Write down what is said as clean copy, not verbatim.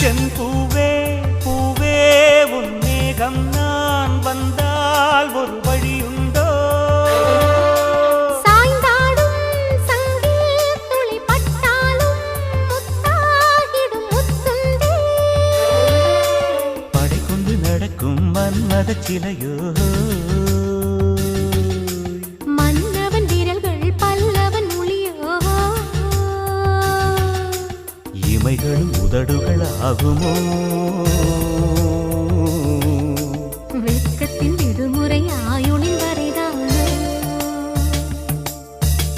என் பூவே பூவே உன் மேகம் நான் வந்தால் ஒரு வழியுண்டோ சாய்ந்தாடும் சங்கில் துளி பட்டாலும் முத்தாகிடும் முத்துண்டே படை கொண்டு நடக்கும் மன்மத சிலையோ மன்னவன் வீரர்கள் பல்லவன் மொழியோ இமைகளும் உதடுகள் ஆகுமோ